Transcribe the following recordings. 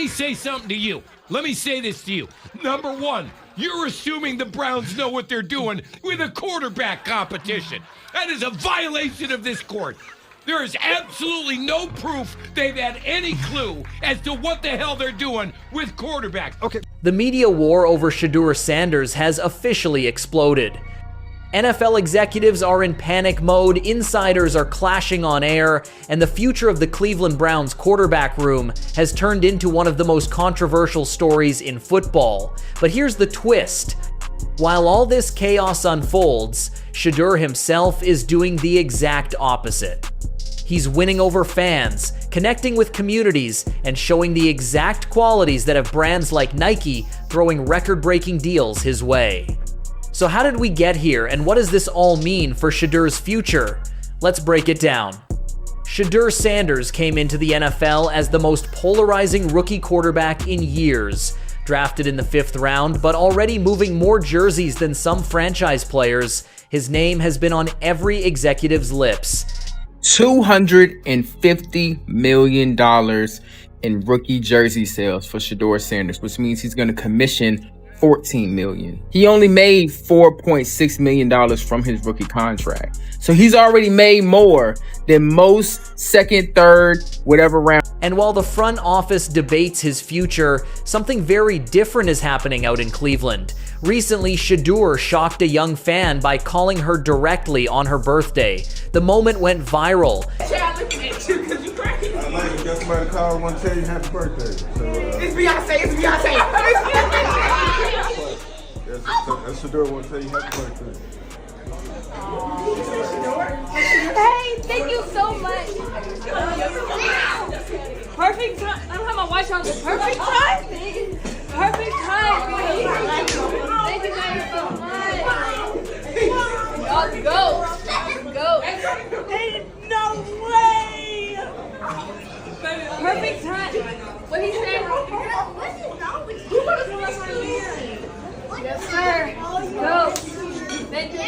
me say something to you. Let me say this to you. Number one, you're assuming the Browns know what they're doing with a quarterback competition. That is a violation of this court. There is absolutely no proof they've had any clue as to what the hell they're doing with quarterbacks. Okay. The media war over Shedeur Sanders has officially exploded. NFL executives are in panic mode, insiders are clashing on air, and the future of the Cleveland Browns quarterback room has turned into one of the most controversial stories in football. But here's the twist. While all this chaos unfolds, Shadur himself is doing the exact opposite. He's winning over fans, connecting with communities, and showing the exact qualities that have brands like Nike throwing record-breaking deals his way. So how did we get here, and what does this all mean for Shedur's future? Let's break it down. Shedeur Sanders came into the NFL as the most polarizing rookie quarterback in years. Drafted in the 5th round, but already moving more jerseys than some franchise players, his name has been on every executive's lips. $250 million in rookie jersey sales for Shedeur Sanders, which means he's going to commission $14 million. He only made $4.6 million from his rookie contract. So he's already made more than most second, third, whatever round. And while the front office debates his future, something very different is happening out in Cleveland. Recently, Shadur shocked a young fan by calling her directly on her birthday. The moment went viral. I'm looking at you because you cracking. I like it. Got somebody call and want to tell you happy birthday. So, It's Beyonce. It's Beyonce. that's Shedeur want to tell you happy birthday. Hey, thank you so much. Perfect time. I don't have my watch on. Perfect time. Perfect time. Thank you guys so much. Let's go. Let's go. No way. Perfect time. What he said. Yes, sir. Go. Thank you.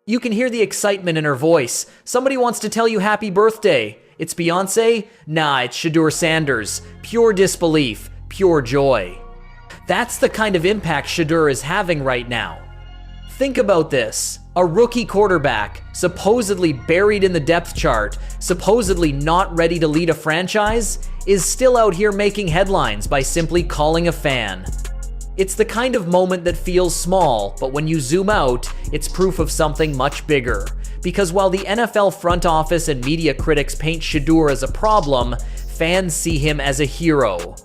You can hear the excitement in her voice. Somebody wants to tell you happy birthday. It's Beyonce? Nah, it's Shedeur Sanders. Pure disbelief, pure joy. That's the kind of impact Shadur is having right now. Think about this. A rookie quarterback, supposedly buried in the depth chart, supposedly not ready to lead a franchise, is still out here making headlines by simply calling a fan. It's the kind of moment that feels small, but when you zoom out, it's proof of something much bigger. Because while the NFL front office and media critics paint Shadur as a problem, fans see him as a hero.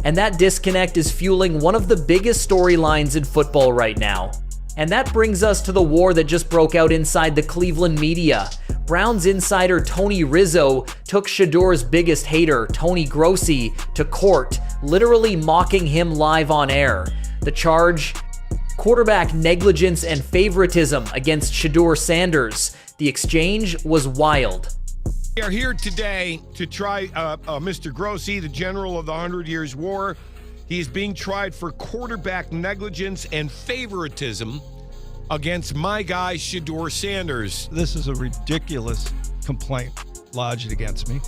And that disconnect is fueling one of the biggest storylines in football right now. And that brings us to the war that just broke out inside the Cleveland media. Browns insider Tony Rizzo took Shedur's biggest hater, Tony Grossi, to court, literally mocking him live on air. The charge? Quarterback negligence and favoritism against Shedeur Sanders. The exchange was wild. We are here today to try Mr. Grossi, the general of the 100 Years' War. He is being tried for quarterback negligence and favoritism against my guy, Shedeur Sanders. This is a ridiculous complaint lodged against me.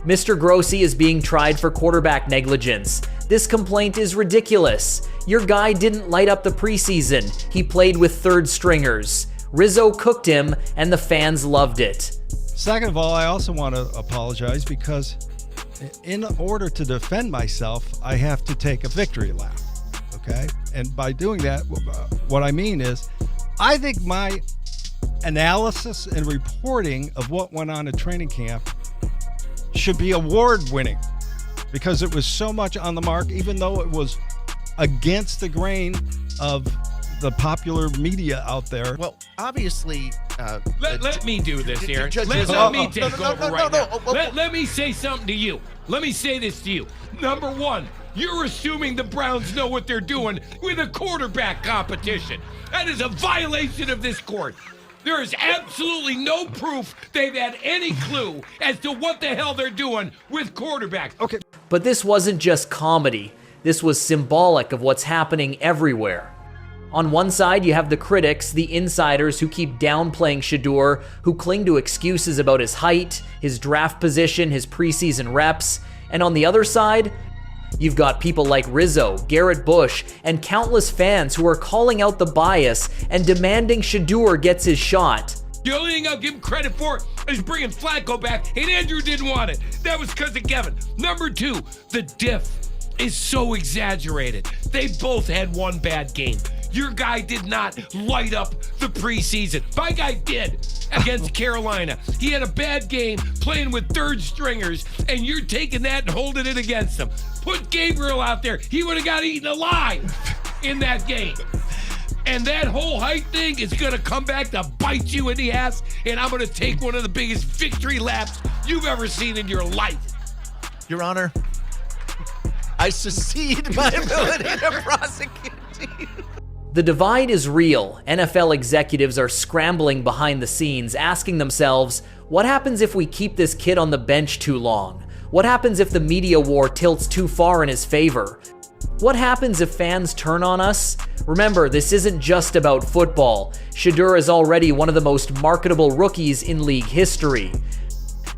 Mr. Grossi is being tried for quarterback negligence. This complaint is ridiculous. Your guy didn't light up the preseason. He played with third stringers. Rizzo cooked him, and the fans loved it. Second of all, I also want to apologize because in order to defend myself, I have to take a victory lap, okay? And by doing that, what I mean is, I think my analysis and reporting of what went on at training camp should be award-winning because it was so much on the mark, even though it was against the grain of the popular media out there. Well, obviously... Let me do this, Aaron. Let me take over right now. Let me say something to you. Let me say this to you. Number one, you're assuming the Browns know what they're doing with a quarterback competition. That is a violation of this court. There is absolutely no proof they've had any clue as to what the hell they're doing with quarterbacks. Okay. But this wasn't just comedy. This was symbolic of what's happening everywhere. On one side, you have the critics, the insiders who keep downplaying Shadur, who cling to excuses about his height, his draft position, his preseason reps. And on the other side, you've got people like Rizzo, Garrett Bush, and countless fans who are calling out the bias and demanding Shadur gets his shot. The only thing I'll give him credit for is bringing Flacco back, and Andrew didn't want it. That was because of Kevin. Number two, the diff is so exaggerated. They both had one bad game. Your guy did not light up the preseason. My guy did against Carolina. He had a bad game playing with third stringers, and you're taking that and holding it against him. Put Gabriel out there. He would have got eaten alive in that game. And that whole height thing is going to come back to bite you in the ass, and I'm going to take one of the biggest victory laps you've ever seen in your life. Your Honor, I secede my ability to prosecute you. The divide is real. NFL executives are scrambling behind the scenes, asking themselves, what happens if we keep this kid on the bench too long? What happens if the media war tilts too far in his favor? What happens if fans turn on us? Remember, this isn't just about football. Shadur is already one of the most marketable rookies in league history.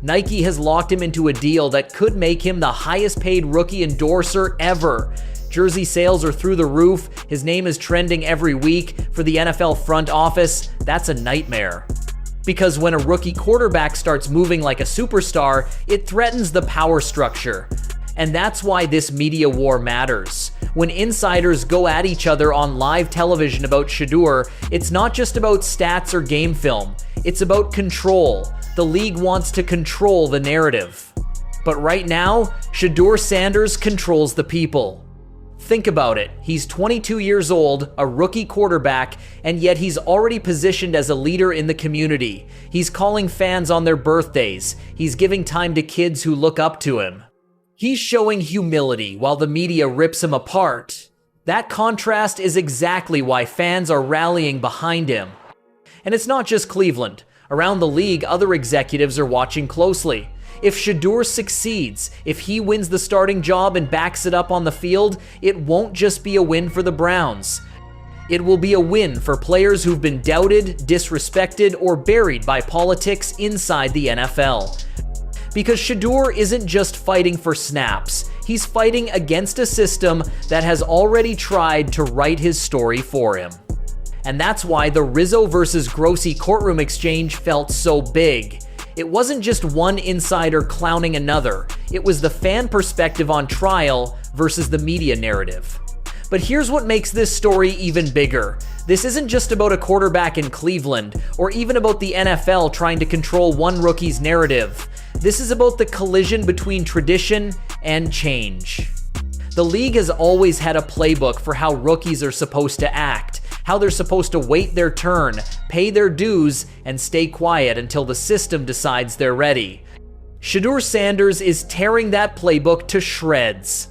Nike has locked him into a deal that could make him the highest paid rookie endorser ever. Jersey sales are through the roof. His name is trending every week. For the NFL front office, that's a nightmare. Because when a rookie quarterback starts moving like a superstar, it threatens the power structure. And that's why this media war matters. When insiders go at each other on live television about Shadur, it's not just about stats or game film. It's about control. The league wants to control the narrative. But right now, Shedeur Sanders controls the people. Think about it. He's 22 years old, a rookie quarterback, and yet he's already positioned as a leader in the community. He's calling fans on their birthdays. He's giving time to kids who look up to him. He's showing humility while the media rips him apart. That contrast is exactly why fans are rallying behind him. And it's not just Cleveland. Around the league, other executives are watching closely. If Shadur succeeds, if he wins the starting job and backs it up on the field, it won't just be a win for the Browns. It will be a win for players who've been doubted, disrespected, or buried by politics inside the NFL. Because Shadur isn't just fighting for snaps, he's fighting against a system that has already tried to write his story for him. And that's why the Rizzo versus Grossi courtroom exchange felt so big. It wasn't just one insider clowning another, it was the fan perspective on trial versus the media narrative. But here's what makes this story even bigger. This isn't just about a quarterback in Cleveland, or even about the NFL trying to control one rookie's narrative. This is about the collision between tradition and change. The league has always had a playbook for how rookies are supposed to act, how they're supposed to wait their turn, pay their dues, and stay quiet until the system decides they're ready. Shedeur Sanders is tearing that playbook to shreds.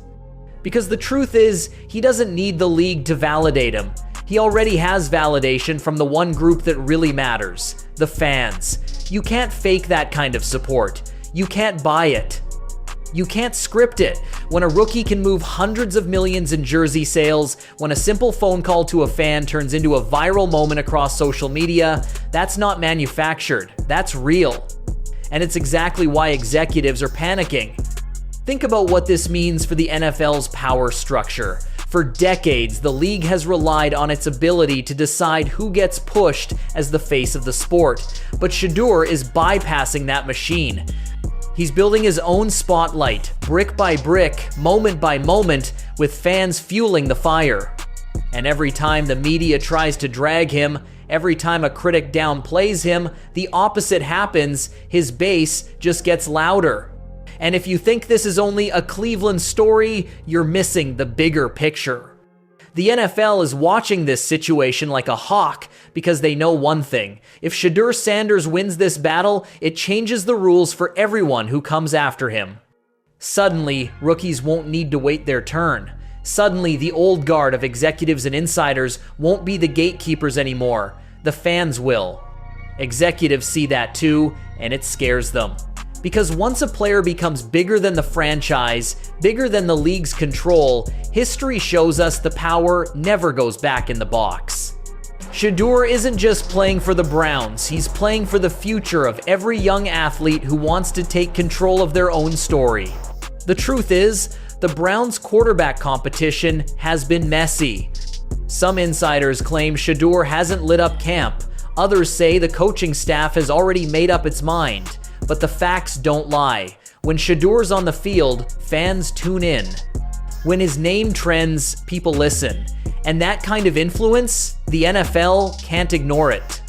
Because the truth is, he doesn't need the league to validate him. He already has validation from the one group that really matters, the fans. You can't fake that kind of support. You can't buy it. You can't script it. When a rookie can move hundreds of millions in jersey sales, when a simple phone call to a fan turns into a viral moment across social media, that's not manufactured, that's real. And it's exactly why executives are panicking. Think about what this means for the NFL's power structure. For decades, the league has relied on its ability to decide who gets pushed as the face of the sport. But Shadur is bypassing that machine. He's building his own spotlight, brick by brick, moment by moment, with fans fueling the fire. And every time the media tries to drag him, every time a critic downplays him, the opposite happens. His base just gets louder. And if you think this is only a Cleveland story, you're missing the bigger picture. The NFL is watching this situation like a hawk because they know one thing. If Shedeur Sanders wins this battle, it changes the rules for everyone who comes after him. Suddenly, rookies won't need to wait their turn. Suddenly, the old guard of executives and insiders won't be the gatekeepers anymore. The fans will. Executives see that too, and it scares them. Because once a player becomes bigger than the franchise, bigger than the league's control, history shows us the power never goes back in the box. Shadur isn't just playing for the Browns, he's playing for the future of every young athlete who wants to take control of their own story. The truth is, the Browns' quarterback competition has been messy. Some insiders claim Shadur hasn't lit up camp. Others say the coaching staff has already made up its mind. But the facts don't lie. When Shedur's on the field, fans tune in. When his name trends, people listen. And that kind of influence, the NFL can't ignore it.